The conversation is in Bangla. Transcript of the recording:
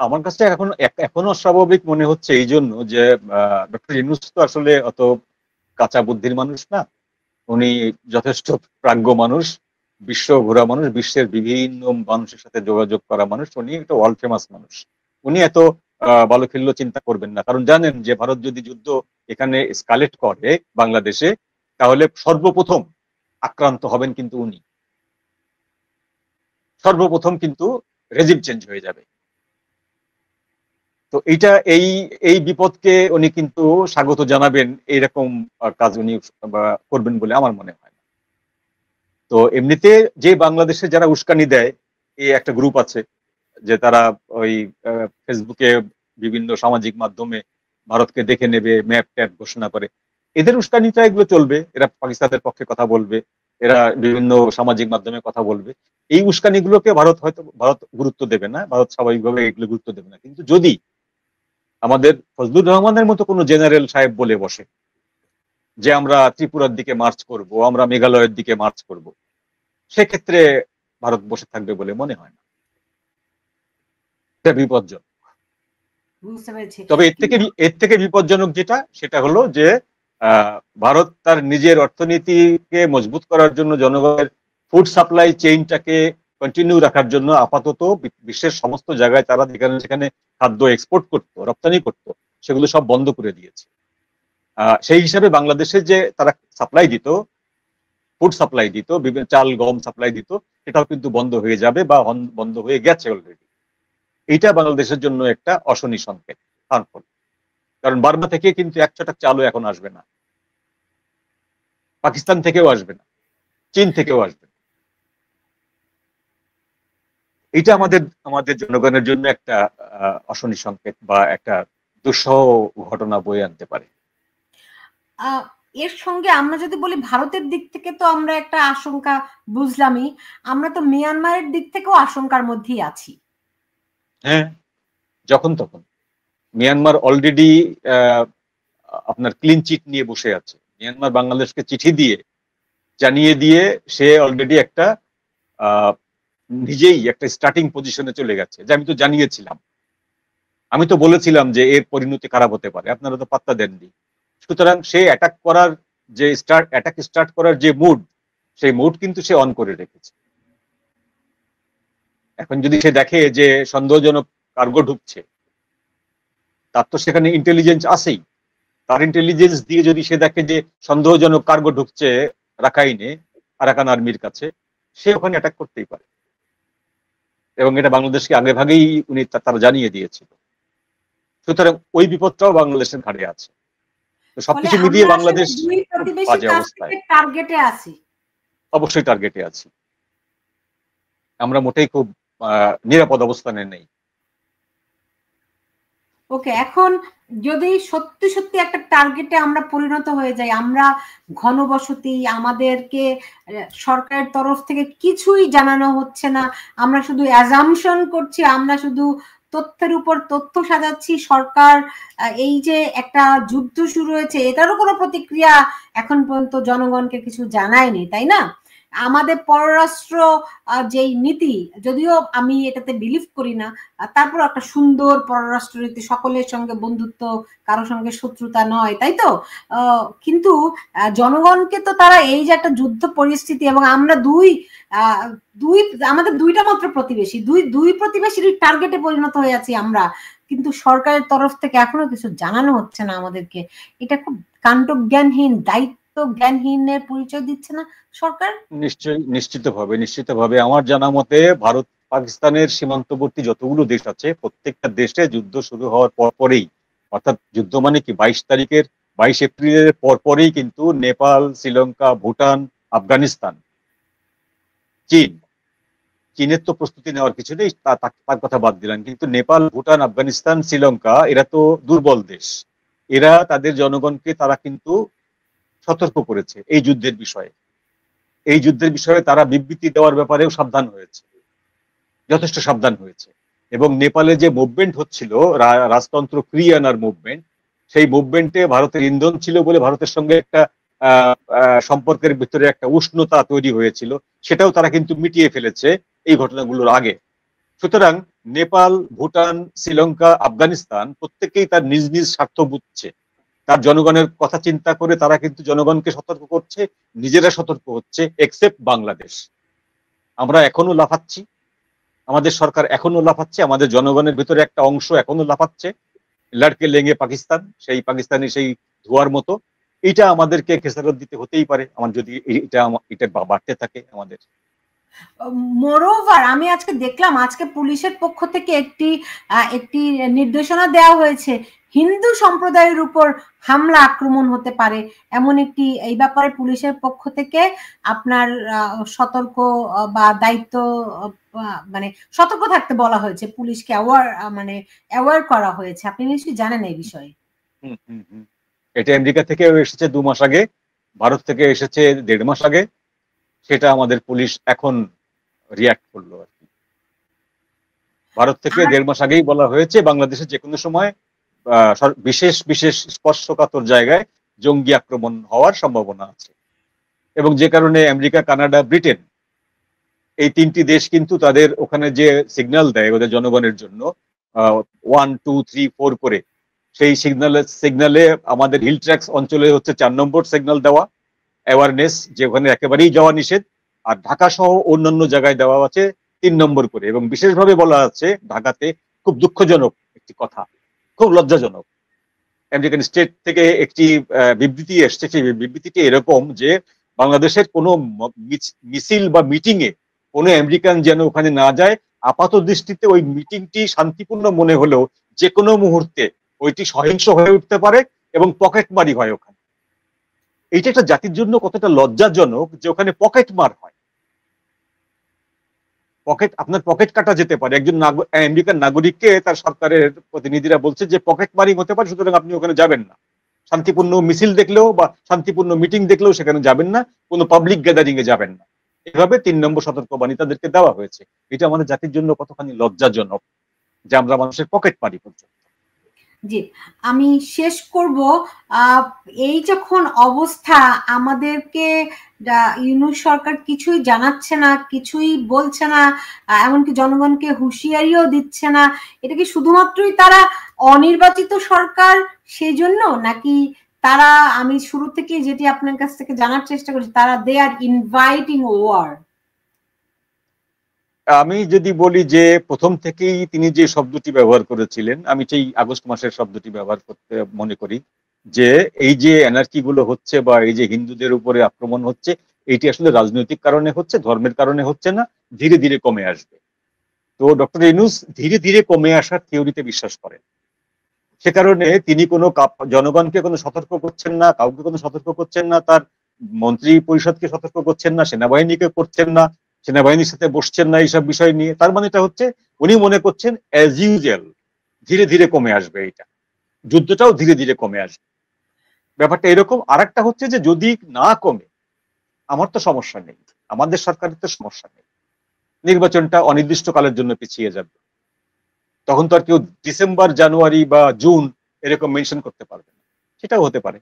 আমার কাছে এখনো অস্বাভাবিক মনে হচ্ছে এই জন্য যে ডক্টর ইউনূস তো আসলে অত কাঁচা বুদ্ধির মানুষ না। উনি যথেষ্ট প্রাজ্ঞ মানুষ, বিশ্ব ঘোরা মানুষ, বিশ্বের বিভিন্ন মানুষের সাথে যোগাযোগ করা মানুষ, উনি একটা ওয়ার্ল্ড ফেমাস মানুষ। উনি এত বালুখিল্য চিন্তা করবেন না, কারণ জানেন যে ভারত যদি যুদ্ধ এখানে স্কালেট করে বাংলাদেশে, তাহলে সর্বপ্রথম আক্রান্ত হবেন কিন্তু উনি, সর্বপ্রথম কিন্তু রেজিম চেঞ্জ হয়ে যাবে। তো এইটা এই এই বিপদকে উনি কিন্তু স্বাগত জানাবেন, এইরকম কাজ উনি করবেন বলে আমার মনে হয়। তো এমনিতে যে বাংলাদেশে যারা উস্কানি দেয়, এই একটা গ্রুপ আছে যে তারা ওই ফেসবুকে বিভিন্ন সামাজিক মাধ্যমে ভারতকে দেখে নেবে, ম্যাপ ট্যাপ ঘোষণা করে, এদের উস্কানিটা এগুলো চলবে। এরা পাকিস্তানের পক্ষে কথা বলবে, এরা বিভিন্ন সামাজিক মাধ্যমে কথা বলবে। এই উস্কানিগুলোকে ভারত গুরুত্ব দেবে না, ভারত স্বাভাবিকভাবে এগুলো গুরুত্ব দেবে না। কিন্তু যদি আমাদের ফজলুর রহমানের মতো কোনো জেনারেল সাহেব বলে বসে যে আমরা ত্রিপুরার দিকে মার্চ করব, আমরা মেঘালয়ের দিকে মার্চ করব, সেক্ষেত্রে ভারত বসে থাকবে বলে মনে হয় না। এটা বিপজ্জনক। তবে এর থেকে বিপজ্জনক যেটা, সেটা হলো যে ভারত তার নিজের অর্থনীতিকে মজবুত করার জন্য, জনগণের ফুড সাপ্লাই চেইনটাকে কন্টিনিউ রাখার জন্য আপাতত বিশ্বের সমস্ত জায়গায় তারা যেখানে সেখানে খাদ্য এক্সপোর্ট করতো, রপ্তানি করতো, সেগুলো সব বন্ধ করে দিয়েছে। সেই হিসাবে বাংলাদেশে যে তারা সাপ্লাই দিত, ফুড সাপ্লাই দিত, বিভিন্ন চাল গম সাপ্লাই দিত, সেটাও কিন্তু বন্ধ হয়ে যাবে বা বন্ধ হয়ে গেছে অলরেডি। এইটা বাংলাদেশের জন্য একটা অশনি সংকেত, হার্মফুল। কারণ বার্মা থেকে কিন্তু এক ছটাক চালও এখন আসবে না, পাকিস্তান থেকেও আসবে না, চীন থেকেও আসবে না। এটা আমাদের জনগণের জন্য একটা অশনি সংকেত বা একটা দুঃসহ ঘটনা বয়ে আনতে পারে। এর সঙ্গে আমরা যদি বলি ভারতের দিক থেকে তো আমরা একটা আশঙ্কা বুঝলামই, আমরা তো মিয়ানমারের দিক থেকেও আশঙ্কার মধ্যেই আছি। হ্যাঁ, যখন তখন মিয়ানমার অলরেডি আপনার ক্লিন চিট নিয়ে বসে আছে। মিয়ানমার বাংলাদেশকে চিঠি দিয়ে জানিয়ে দিয়ে সে অলরেডি একটা নিজেই একটা স্টার্টিং পজিশনে চলে গেছে, যে আমি তো জানিয়েছিলাম, আমি তো বলেছিলাম যে এর পরিণতি খারাপ হতে পারে, আপনারা তো পাত্তা দেননি। সুতরাং সে অ্যাটাক স্টার্ট করার যে মুড, সেই মুড কিন্তু সে অন করে রেখেছে। এখন যদি সে দেখে যে সন্দেহজনক কার্গো ঢুকছে, তার তো সেখানে ইন্টেলিজেন্স আছেই, তার ইন্টেলিজেন্স দিয়ে যদি সে দেখে যে সন্দেহজনক কার্গো ঢুকছে রাখাইনে, আরাকান আর্মির কাছে, সে ওখানে অ্যাটাক করতেই পারে। এবং এটা বাংলাদেশকে আগে ভাগেই তারা জানিয়ে দিয়েছিল। সুতরাং ওই বিপদটাও বাংলাদেশের ঘাড়ে আছে। তো সবকিছু মিলিয়ে বাংলাদেশ বাজে অবস্থায়, অবশ্যই টার্গেটে আছি। আমরা মোটেই খুব নিরাপদ অবস্থানে নেই। ওকে, এখন যদি সত্যি সত্যি একটা টার্গেটে আমরা পরিণত হয়ে যাই, আমরা ঘনবসতি, আমাদেরকে সরকারের তরফ থেকে কিছুই জানানো হচ্ছে না, আমরা শুধু অ্যাজাম্পশন করছি, আমরা শুধু তথ্যের উপর তথ্য সাজাচ্ছি, সরকার এই যে একটা যুদ্ধ শুরু হয়েছে এটারও কোনো প্রতিক্রিয়া এখন পর্যন্ত জনগণকে কিছু জানায়নি, তাই না? আমাদের পররাষ্ট্র যেই নীতি, যদিও আমি এটাতে বিলিভ করি না, তারপর একটা সুন্দর পররাষ্ট্র নীতি, সকলের সঙ্গে বন্ধুত্ব, কারোর সঙ্গে শত্রুতা নয়, তাই তো? কিন্তু জনগণকে তো তারা এই যে একটা যুদ্ধ পরিস্থিতি, এবং আমরা আমাদের দুইটা মাত্র প্রতিবেশী, দুই প্রতিবেশীর টার্গেটে পরিণত হয়ে আছি আমরা, কিন্তু সরকারের তরফ থেকে এখনো কিছু জানানো হচ্ছে না আমাদেরকে। এটা খুব কাণ্ডজ্ঞানহীন, দায়িত্ব জ্ঞানহীনের পরিচয় দিচ্ছে না সরকার? নিশ্চিতভাবে আমার জানা মতে ভারত পাকিস্তানের সীমান্তবর্তী যতগুলো দেশ আছে, প্রত্যেকটা দেশে যুদ্ধ শুরু হওয়ার পরপরেই, অর্থাৎ যুদ্ধ মানে কি 22 এপ্রিলের পরপরেই কিন্তু নেপাল, শ্রীলঙ্কা, ভুটান, আফগানিস্তান, চীনের তো প্রস্তুতি নেওয়ার কিছু নেই, তার কথা বাদ দিলাম, কিন্তু নেপাল, ভুটান, আফগানিস্তান, শ্রীলঙ্কা, এরা তো দুর্বল দেশ। এরা তাদের জনগণকে তারা কিন্তু সতর্ক করেছে এই যুদ্ধের বিষয়ে। এই যুদ্ধের বিষয়ে তারা বিবৃতি দেওয়ার ব্যাপারেও সাবধান হয়েছে, যথেষ্ট সাবধান হয়েছে। এবং নেপালে যে মুভমেন্ট হচ্ছিল, রাজতন্ত্র ফিরিয়ে আনার মুভমেন্ট, সেই মুভমেন্টে ভারতের ইন্ধন ছিল বলে ভারতের সঙ্গে একটা সম্পর্কের ভিতরে একটা উষ্ণতা তৈরি হয়েছিল, সেটাও তারা কিন্তু মিটিয়ে ফেলেছে এই ঘটনাগুলোর আগে। সুতরাং নেপাল, ভুটান, শ্রীলঙ্কা, আফগানিস্তান প্রত্যেকেই তার নিজ নিজ স্বার্থ বুঝছে, তার জনগণের কথা চিন্তা করে তারা কিন্তু জনগণকে সতর্ক করছে, নিজেরা সতর্ক হচ্ছে, এক্সেপ্ট বাংলাদেশ। আমরা এখনো লাফাচ্ছি, আমাদের সরকার এখনো লাফাচ্ছে, আমাদের জনগণের ভিতরে একটা অংশ এখনো লাফাচ্ছে, লড়কে লেঙ্গে পাকিস্তান, সেই পাকিস্তানি সেই ধোয়ার মতো। এটা আমাদেরকে খেসারত দিতে হতেই পারে, আমার যদি এটা বাড়তে থাকে আমাদের। মোরওভার আমি আজকে দেখলাম, আজকে পুলিশের পক্ষ থেকে একটি নির্দেশনা দেওয়া হয়েছে, হিন্দু সম্প্রদায়ের উপর হামলা আক্রমণ হতে পারে এমন একটি, এই ব্যাপারে পুলিশের পক্ষ থেকে আপনার সতর্ক বা দায়িত্ব, মানে সতর্ক থাকতে বলা হয়েছে, পুলিশকে অ্যাওয়ার করা হয়েছে। আপনি নিশ্চয়ই জানেন এই বিষয়ে। এটা আমেরিকা থেকে এসেছে 2 মাস আগে, ভারত থেকে এসেছে 1.5 মাস আগে, সেটা আমাদের পুলিশ এখন রিয়াক্ট করলো আর কি। ভারত থেকে 1.5 মাস আগেই বলা হয়েছে বাংলাদেশে যে কোনো সময় বিশেষ বিশেষ স্পর্শকাতর জায়গায় জঙ্গি আক্রমণ হওয়ার সম্ভাবনা আছে, এবং যে কারণে আমেরিকা, কানাডা, ব্রিটেন এই 3টি দেশ কিন্তু তাদের ওখানে যে সিগন্যাল দেয় ওদের জনগণের জন্য 1, 2, 3, 4 করে, সেই সিগন্যালে আমাদের হিল ট্র্যাক্স অঞ্চলে হচ্ছে 4 নম্বর সিগন্যাল দেওয়া, অ্যাওয়ারনেস, যে ওখানে একেবারেই যাওয়া নিষেধ, আর ঢাকা সহ অন্যান্য জায়গায় দেওয়া আছে 3 নম্বর করে। এবং বিশেষভাবে বলা আছে ঢাকাতে, খুব দুঃখজনক একটি কথা, খুব লজ্জাজনক, আমেরিকান স্টেট থেকে একটি বিবৃতি এসছে, সেই বিবৃতিটি এরকম যে বাংলাদেশের কোনো মিছিল বা মিটিং এ কোনো আমেরিকান যেন ওখানে না যায়। আপাত দৃষ্টিতে ওই মিটিংটি শান্তিপূর্ণ মনে হলেও যে কোনো মুহূর্তে ওইটি সহিংস হয়ে উঠতে পারে এবং পকেটমারি হয় ওখানে। এইটা একটা জাতির জন্য কতটা লজ্জাজনক যে ওখানে পকেটমার হয়, আপনার পকেট কাটা যেতে পারে। একজন আমেরিকান নাগরিককে তার সরকারের প্রতিনিধিরা বলছে যে পকেট মারিং হতে পারে, সুতরাং আপনি ওখানে যাবেন না, শান্তিপূর্ণ মিছিল দেখলেও বা শান্তিপূর্ণ মিটিং দেখলেও সেখানে যাবেন না, কোনো পাবলিক গ্যাদারিং এ যাবেন না। এভাবে 3 নম্বর সতর্কবাণী তাদেরকে দেওয়া হয়েছে। এটা আমাদের জাতির জন্য কতখানি লজ্জাজনক যে আমরা মানুষের পকেট মারি পর্যন্ত। জি, আমি শেষ করব, এই যখন অবস্থা, আমাদেরকে ইউনূস সরকার কিছুই জানাচ্ছে না, কিছুই বলছে না, এমনকি জনগণকে হুঁশিয়ারিও দিচ্ছে না, এটা কি শুধুমাত্রই তারা অনির্বাচিত সরকার সেই জন্য, নাকি তারা, আমি শুরু থেকে যেটি আপনার কাছ থেকে জানার চেষ্টা করছি, তারা দে আর ইনভাইটিং ওয়ার? আমি যদি বলি যে প্রথম থেকেই তিনি যে শব্দটি ব্যবহার করেছিলেন, আমি সেই আগস্ট মাসের শব্দটি ব্যবহার করতে মনে করি, যে এই যে এনার্কি গুলো হচ্ছে বা এই যে হিন্দুদের উপরে আক্রমণ হচ্ছে, এইটি আসলে রাজনৈতিক কারণে হচ্ছে, ধর্মের কারণে হচ্ছে না, ধীরে ধীরে কমে আসবে। তো ডক্টর ইউনূস ধীরে ধীরে কমে আসার থিওরিতে বিশ্বাস করেন। সে কারণে তিনি কোনো জনগণকে কোনো সতর্ক করছেন না, কাউকে কোনো সতর্ক করছেন না, তার মন্ত্রী পরিষদকে সতর্ক করছেন না, সেনাবাহিনীকে করছেন না, সেনাবাহিনীর সাথে বসছেন না এইসব বিষয় নিয়ে। তার মানে এটা হচ্ছে উনি মনে করছেন অ্যাজ ইউজুয়াল ধীরে ধীরে কমে আসবে, এটা যুদ্ধটাও ধীরে ধীরে কমে আসবে, ব্যাপারটা এরকম। আর একটা হচ্ছে যে যদি না কমে, আমার তো সমস্যা নেই, আমাদের সরকারের তো সমস্যা নেই, নির্বাচনটা অনির্দিষ্টকালের জন্য পিছিয়ে যাবে, তখন তো আর কেউ ডিসেম্বর, জানুয়ারি বা জুন এরকম মেনশন করতে পারবে না, সেটাও হতে পারে।